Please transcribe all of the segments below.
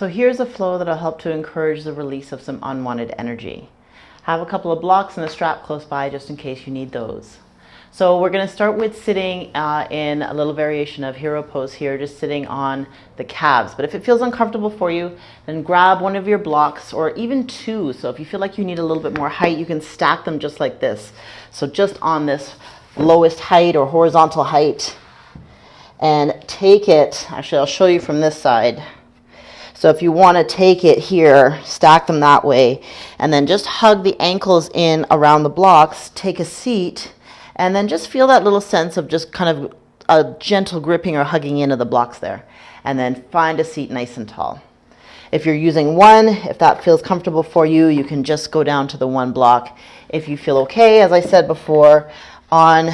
So here's a flow that'll help to encourage the release of some unwanted energy. Have a couple of blocks and a strap close by just in case you need those. So we're going to start with sitting in a little variation of hero pose here, just sitting on the calves. But if it feels uncomfortable for you, then grab one of your blocks or even two. So if you feel like you need a little bit more height, you can stack them just like this. So just on this lowest height or horizontal height, and take it, actually I'll show you from this side. So if you want to take it here, stack them that way, and then just hug the ankles in around the blocks, take a seat, and then just feel that little sense of just kind of a gentle gripping or hugging into the blocks there. And then find a seat nice and tall. If you're using one, if that feels comfortable for you, you can just go down to the one block. If you feel okay, as I said before, on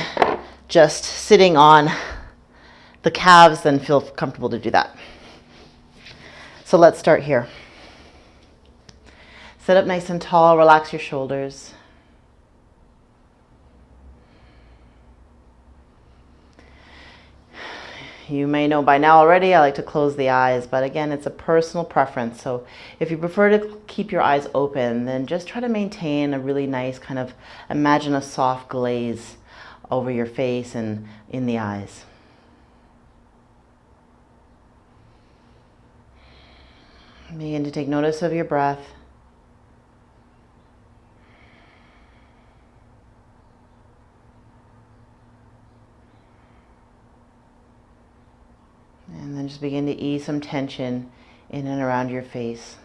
just sitting on the calves, then feel comfortable to do that. So let's start here. Sit up nice and tall, relax your shoulders. You may know by now already, I like to close the eyes, but again, it's a personal preference. So if you prefer to keep your eyes open, then just try to maintain a really nice kind of, imagine a soft glaze over your face and in the eyes. Begin to take notice of your breath. And then just begin to ease some tension in and around your face.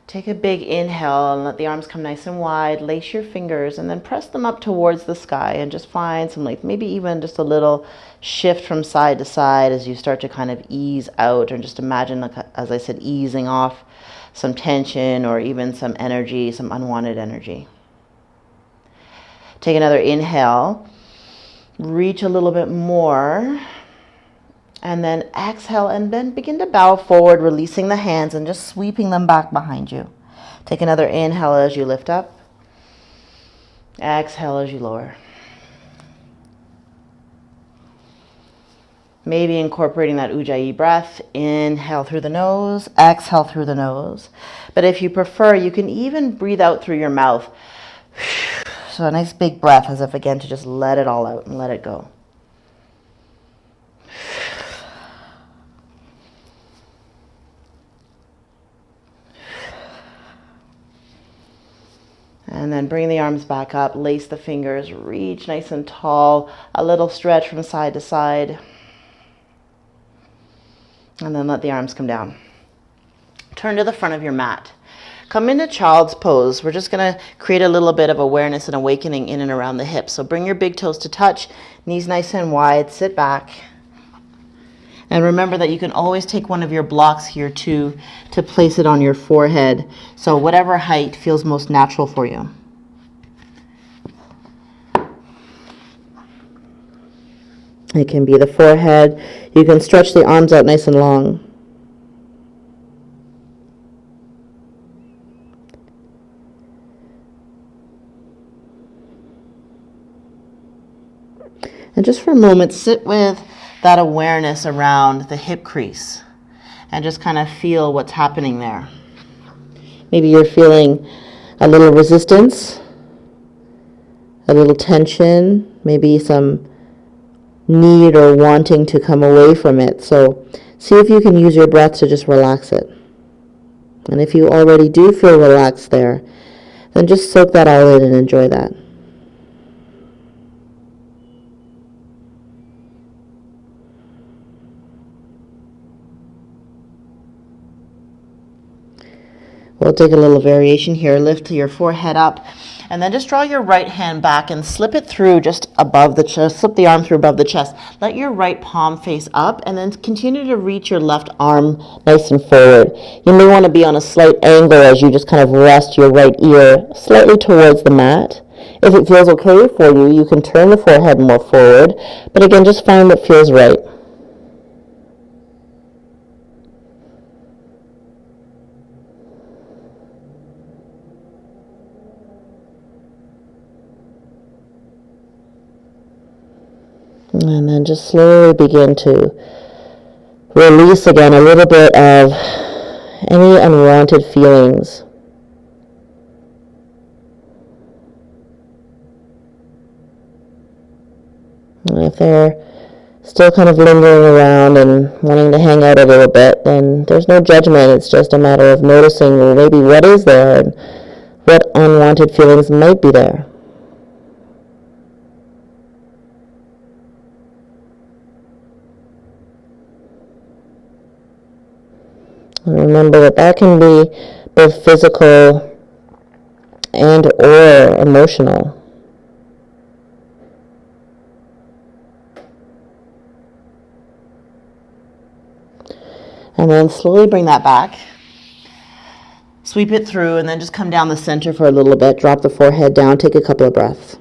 Take a big inhale and let the arms come nice and wide. Lace your fingers and then press them up towards the sky and just find some length, maybe even just a little shift from side to side as you start to kind of ease out, or just imagine, like, as I said, easing off some tension or even some energy, some unwanted energy. Take another inhale, reach a little bit more, and then exhale and then begin to bow forward, releasing the hands and just sweeping them back behind you. Take another inhale as you lift up. Exhale as you lower. Maybe incorporating that Ujjayi breath. Inhale through the nose, exhale through the nose. But if you prefer, you can even breathe out through your mouth. So a nice big breath, as if again to just let it all out and let it go. And then bring the arms back up, lace the fingers, reach nice and tall, a little stretch from side to side. And then let the arms come down. Turn to the front of your mat. Come into child's pose. We're just going to create a little bit of awareness and awakening in and around the hips. So bring your big toes to touch, knees nice and wide, sit back. And remember that you can always take one of your blocks here too to place it on your forehead. So whatever height feels most natural for you. It can be the forehead. You can stretch the arms out nice and long. And just for a moment, sit with that awareness around the hip crease and just kind of feel what's happening there. Maybe you're feeling a little resistance, a little tension, maybe some need or wanting to come away from it. So see if you can use your breath to just relax it. And if you already do feel relaxed there, then just soak that all in and enjoy that. We'll take a little variation here. Lift your forehead up and then just draw your right hand back and slip it through just above the chest. Slip the arm through above the chest. Let your right palm face up and then continue to reach your left arm nice and forward. You may want to be on a slight angle as you just kind of rest your right ear slightly towards the mat. If it feels okay for you, you can turn the forehead more forward. But again, just find what feels right. And then just slowly begin to release again a little bit of any unwanted feelings. And if they're still kind of lingering around and wanting to hang out a little bit, then there's no judgment. It's just a matter of noticing, well, maybe what is there and what unwanted feelings might be there. And remember that can be both physical and or emotional. And then slowly bring that back. Sweep it through and then just come down the center for a little bit. Drop the forehead down. Take a couple of breaths.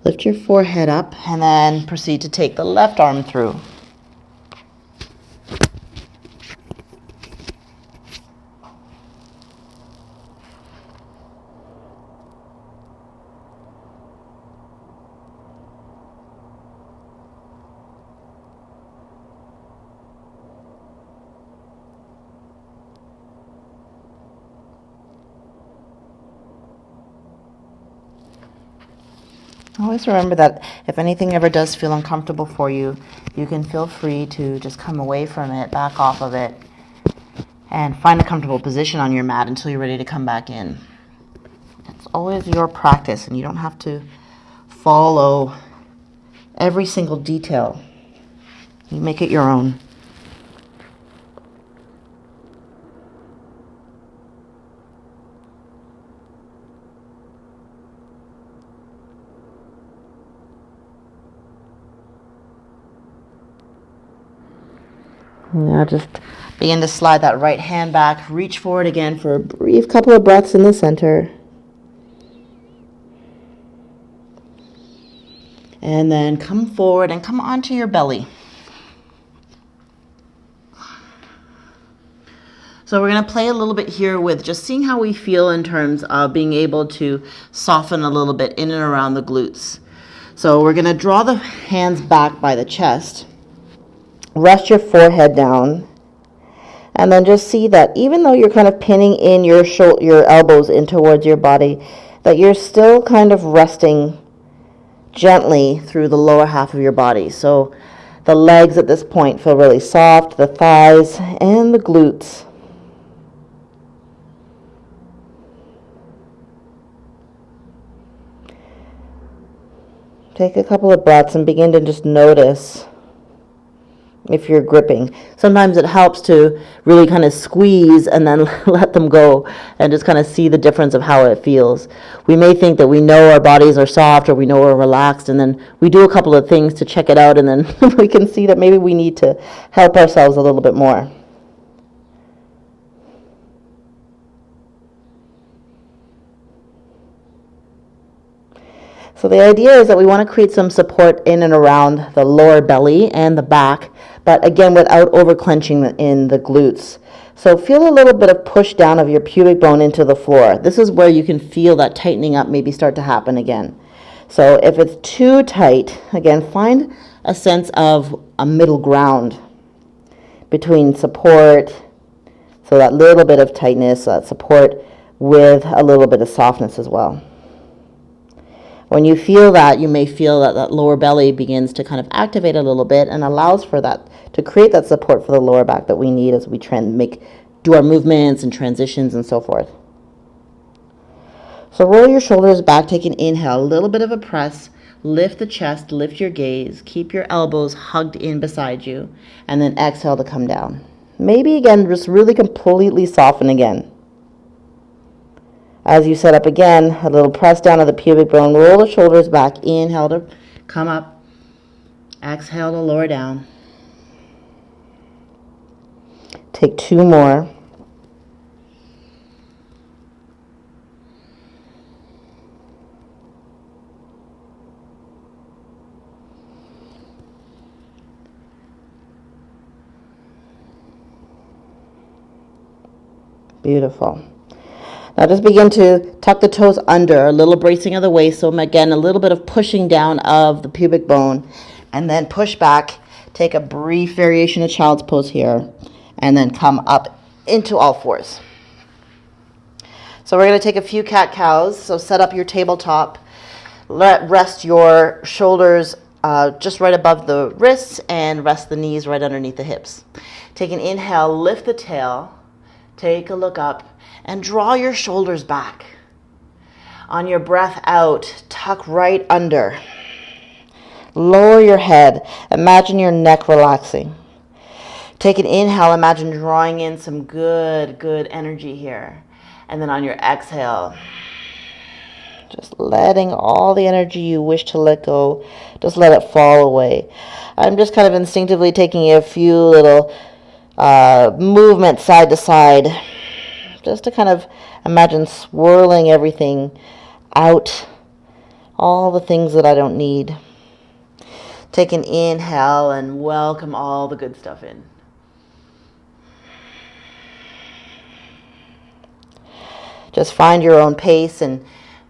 Lift your forehead up and then proceed to take the left arm through. Always remember that if anything ever does feel uncomfortable for you, you can feel free to just come away from it, back off of it, and find a comfortable position on your mat until you're ready to come back in. It's always your practice, and you don't have to follow every single detail. You make it your own. Now just begin to slide that right hand back. Reach forward again for a brief couple of breaths in the center. And then come forward and come onto your belly. So we're going to play a little bit here with just seeing how we feel in terms of being able to soften a little bit in and around the glutes. So we're going to draw the hands back by the chest. Rest your forehead down, and then just see that even though you're kind of pinning in your elbows in towards your body, that you're still kind of resting gently through the lower half of your body. So the legs at this point feel really soft, the thighs and the glutes. Take a couple of breaths and begin to just notice if you're gripping. Sometimes it helps to really kind of squeeze and then let them go and just kind of see the difference of how it feels. We may think that we know our bodies are soft or we know we're relaxed, and then we do a couple of things to check it out, and then we can see that maybe we need to help ourselves a little bit more. So the idea is that we want to create some support in and around the lower belly and the back, but again, without over clenching in the glutes. So feel a little bit of push down of your pubic bone into the floor. This is where you can feel that tightening up maybe start to happen again. So if it's too tight, again, find a sense of a middle ground between support, so that little bit of tightness, that support with a little bit of softness as well. When you feel that, you may feel that that lower belly begins to kind of activate a little bit and allows for that to create that support for the lower back that we need as we do our movements and transitions and so forth. So roll your shoulders back, take an inhale, a little bit of a press, lift the chest, lift your gaze, keep your elbows hugged in beside you, and then exhale to come down. Maybe again, just really completely soften again. As you set up again, a little press down of the pubic bone, roll the shoulders back, inhale to come up, exhale to lower down. Take two more. Beautiful. Now just begin to tuck the toes under, a little bracing of the waist. So again, a little bit of pushing down of the pubic bone, and then push back. Take a brief variation of child's pose here, and then come up into all fours. So we're going to take a few cat-cows. So set up your tabletop. Rest your shoulders just right above the wrists, and rest the knees right underneath the hips. Take an inhale, lift the tail, take a look up, and draw your shoulders back. On your breath out, tuck right under. Lower your head. Imagine your neck relaxing. Take an inhale, imagine drawing in some good energy here. And then on your exhale, just letting all the energy you wish to let go, just let it fall away. I'm just kind of instinctively taking a few little movements side to side, just to kind of imagine swirling everything out, all the things that I don't need. Take an inhale and welcome all the good stuff in. Just find your own pace and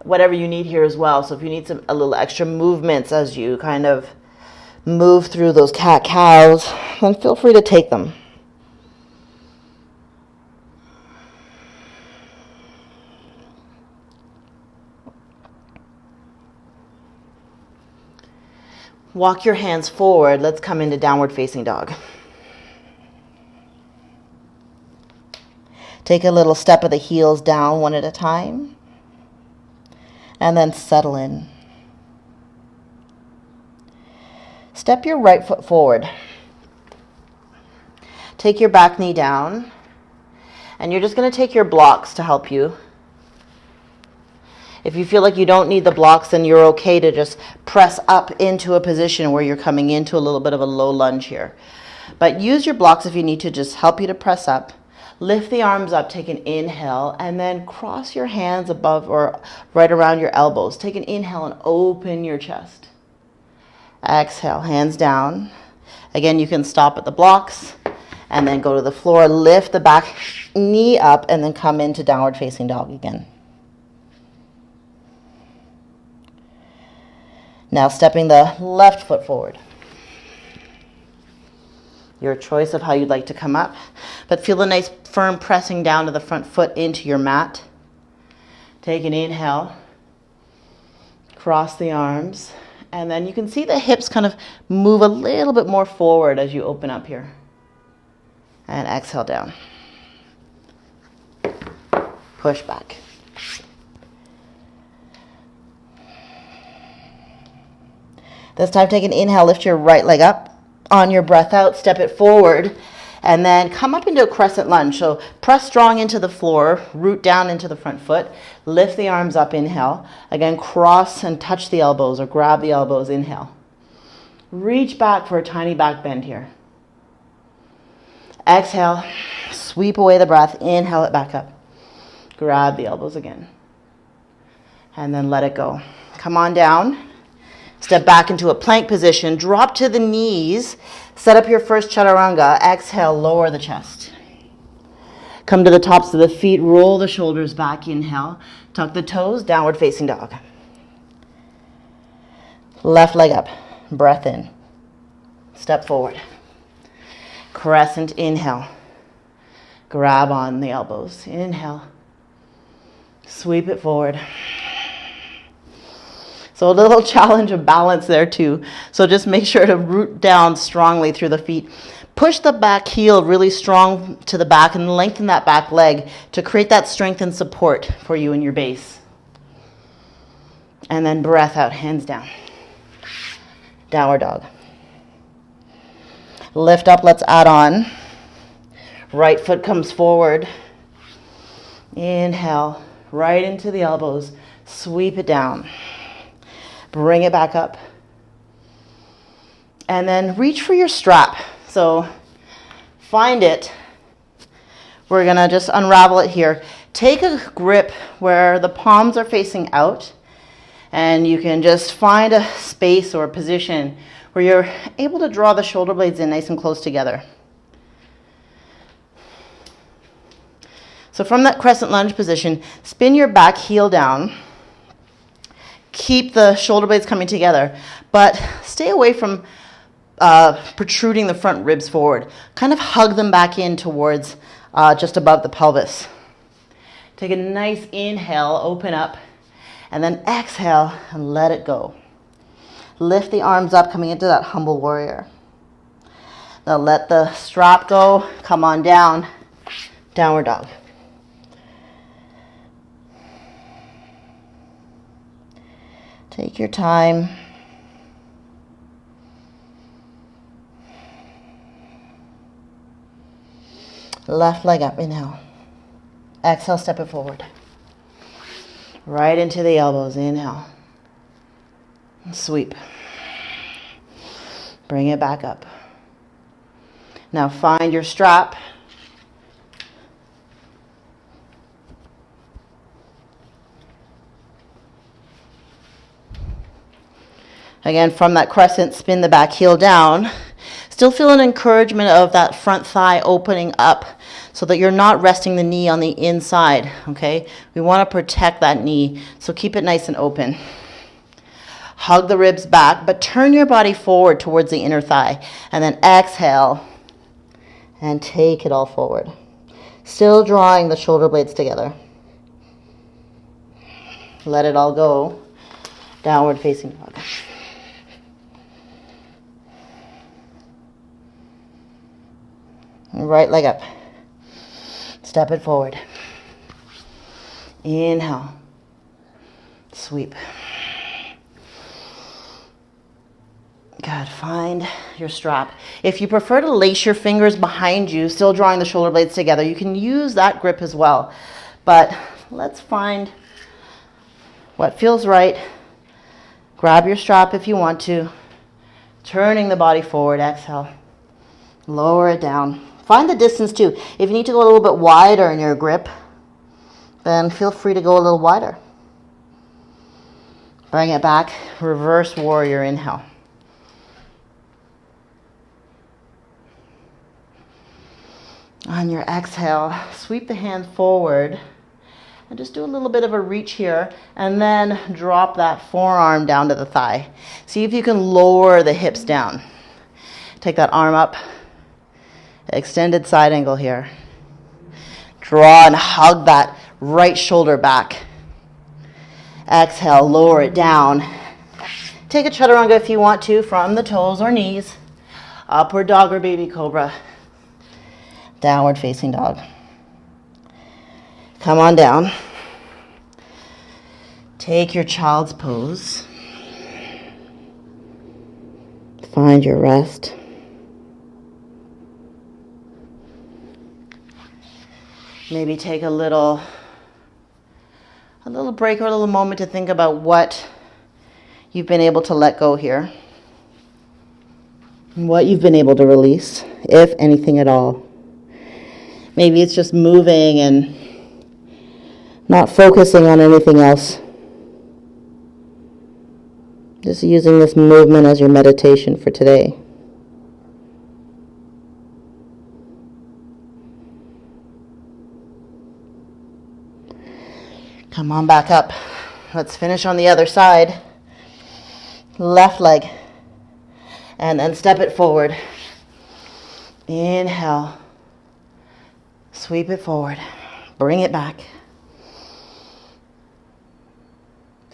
whatever you need here as well. So if you need a little extra movements as you kind of move through those cat-cows, then feel free to take them. Walk your hands forward. Let's come into downward facing dog. Take a little step of the heels down one at a time, and then settle in. Step your right foot forward. Take your back knee down, and you're just going to take your blocks to help you. If you feel like you don't need the blocks, then you're okay to just press up into a position where you're coming into a little bit of a low lunge here. But use your blocks if you need to, just help you to press up. Lift the arms up, take an inhale, and then cross your hands above or right around your elbows. Take an inhale and open your chest. Exhale, hands down. Again, you can stop at the blocks and then go to the floor. Lift the back knee up and then come into downward facing dog again. Now stepping the left foot forward. Your choice of how you'd like to come up. But feel a nice firm pressing down to the front foot into your mat. Take an inhale. Cross the arms. And then you can see the hips kind of move a little bit more forward as you open up here. And exhale down. Push back. This time, take an inhale, lift your right leg up. On your breath out, step it forward, and then come up into a crescent lunge. So press strong into the floor, root down into the front foot, lift the arms up, inhale. Again, cross and touch the elbows or grab the elbows, inhale. Reach back for a tiny back bend here. Exhale, sweep away the breath, inhale it back up. Grab the elbows again. And then let it go. Come on down. Step back into a plank position, drop to the knees, set up your first chaturanga, exhale, lower the chest. Come to the tops of the feet, roll the shoulders back, inhale, tuck the toes, downward facing dog. Left leg up, breath in, step forward. Crescent, inhale, grab on the elbows, inhale, sweep it forward. So a little challenge of balance there too. So just make sure to root down strongly through the feet. Push the back heel really strong to the back and lengthen that back leg to create that strength and support for you in your base. And then breath out, hands down. Downward dog. Lift up, let's add on. Right foot comes forward. Inhale, right into the elbows. Sweep it down. Bring it back up. And then reach for your strap. So find it. We're going to just unravel it here. Take a grip where the palms are facing out. And you can just find a space or a position where you're able to draw the shoulder blades in nice and close together. So from that crescent lunge position, spin your back heel down. Keep the shoulder blades coming together, but stay away from protruding the front ribs forward. Kind of hug them back in towards just above the pelvis. Take a nice inhale, open up, and then exhale and let it go. Lift the arms up, coming into that humble warrior. Now let the strap go, come on down, downward dog. Take your time. Left leg up, inhale. Exhale, step it forward. Right into the elbows, inhale. Sweep. Bring it back up. Now find your strap. Again, from that crescent, spin the back heel down. Still feel an encouragement of that front thigh opening up so that you're not resting the knee on the inside, okay? We want to protect that knee, so keep it nice and open. Hug the ribs back, but turn your body forward towards the inner thigh. And then exhale and take it all forward. Still drawing the shoulder blades together. Let it all go. Downward facing dog. Right leg up. Step it forward. Inhale. Sweep. Good. Find your strap. If you prefer to lace your fingers behind you, still drawing the shoulder blades together, you can use that grip as well. But let's find what feels right. Grab your strap if you want to. Turning the body forward. Exhale. Lower it down. Find the distance too. If you need to go a little bit wider in your grip, then feel free to go a little wider. Bring it back. Reverse warrior, inhale. On your exhale, sweep the hand forward and just do a little bit of a reach here and then drop that forearm down to the thigh. See if you can lower the hips down. Take that arm up. Extended side angle here. Draw and hug that right shoulder back. Exhale, lower it down. Take a chaturanga if you want to from the toes or knees. Upward dog or baby cobra. Downward facing dog. Come on down. Take your child's pose. Find your rest. Maybe take a little break or a little moment to think about what you've been able to let go here. What you've been able to release, if anything at all. Maybe it's just moving and not focusing on anything else. Just using this movement as your meditation for today. Come on back up. Let's finish on the other side. Left leg. And then step it forward. Inhale. Sweep it forward. Bring it back.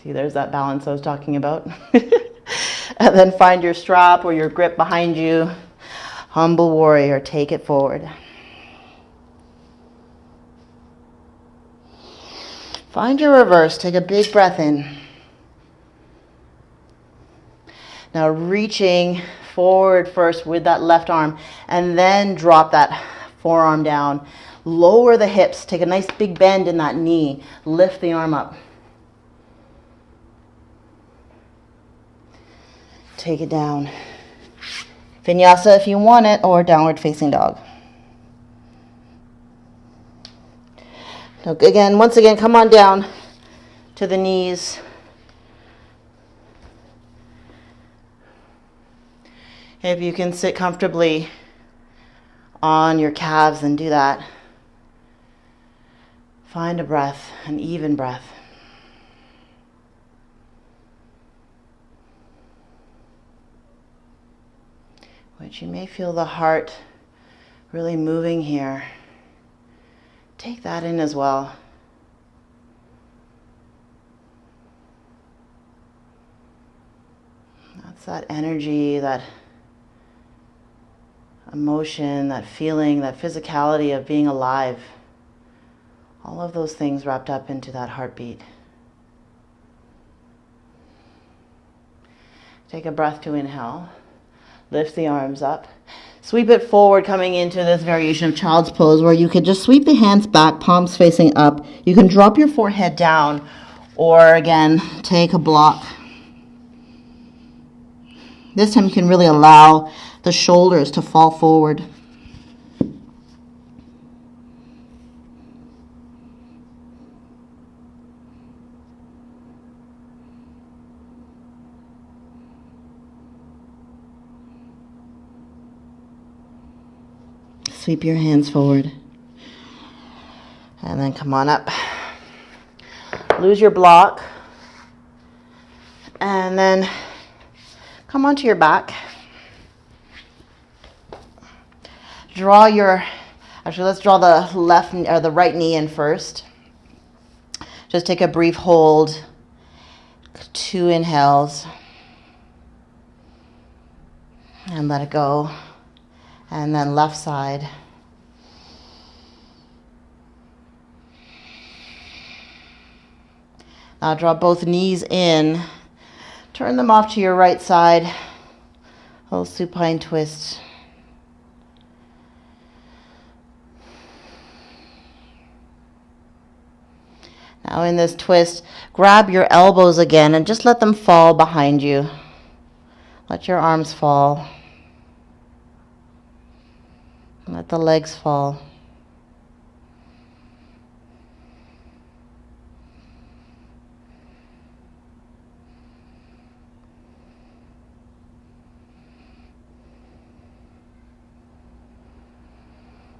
See, there's that balance I was talking about. And then find your strap or your grip behind you. Humble warrior. Take it forward. Find your reverse. Take a big breath in. Now reaching forward first with that left arm and then drop that forearm down. Lower the hips. Take a nice big bend in that knee. Lift the arm up. Take it down. Vinyasa if you want it, or downward facing dog. Now again, once again, come on down to the knees. If you can sit comfortably on your calves, then do that. Find a breath, an even breath. Which you may feel the heart really moving here. Take that in as well. That's that energy, that emotion, that feeling, that physicality of being alive. All of those things wrapped up into that heartbeat. Take a breath to inhale. Lift the arms up. Sweep it forward, coming into this variation of child's pose where you could just sweep the hands back, palms facing up. You can drop your forehead down, or again, take a block. This time you can really allow the shoulders to fall forward. Sweep your hands forward. And then come on up. Lose your block. And then come onto your back. Let's draw the left or the right knee in first. Just take a brief hold. 2 inhales. And let it go. And then left side. Now draw both knees in. Turn them off to your right side. A little supine twist. Now in this twist, grab your elbows again and just let them fall behind you. Let your arms fall. Let the legs fall.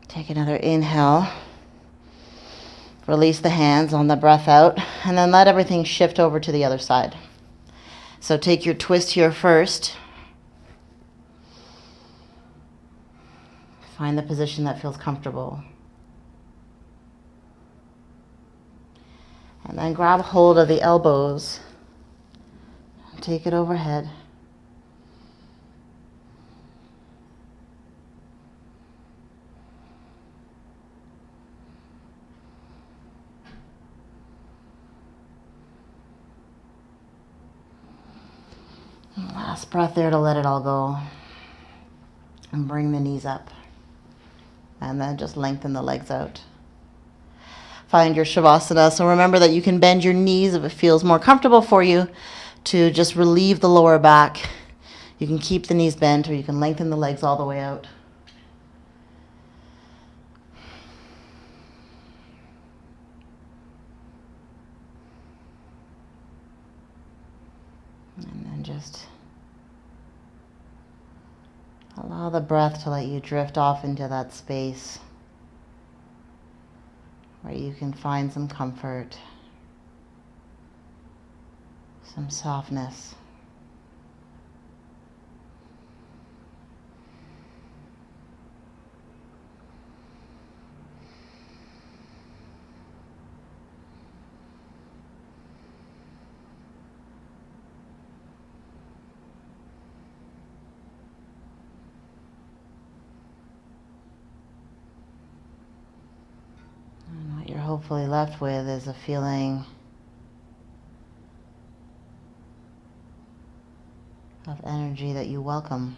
Take another inhale. Release the hands on the breath out, and then let everything shift over to the other side. So take your twist here first. Find the position that feels comfortable. And then grab hold of the elbows. Take it overhead. Last breath there to let it all go. And bring the knees up. And then just lengthen the legs out. Find your Shavasana. So remember that you can bend your knees if it feels more comfortable for you to just relieve the lower back. You can keep the knees bent, or you can lengthen the legs all the way out. And then just allow the breath to let you drift off into that space where you can find some comfort, some softness. And what you're hopefully left with is a feeling of energy that you welcome.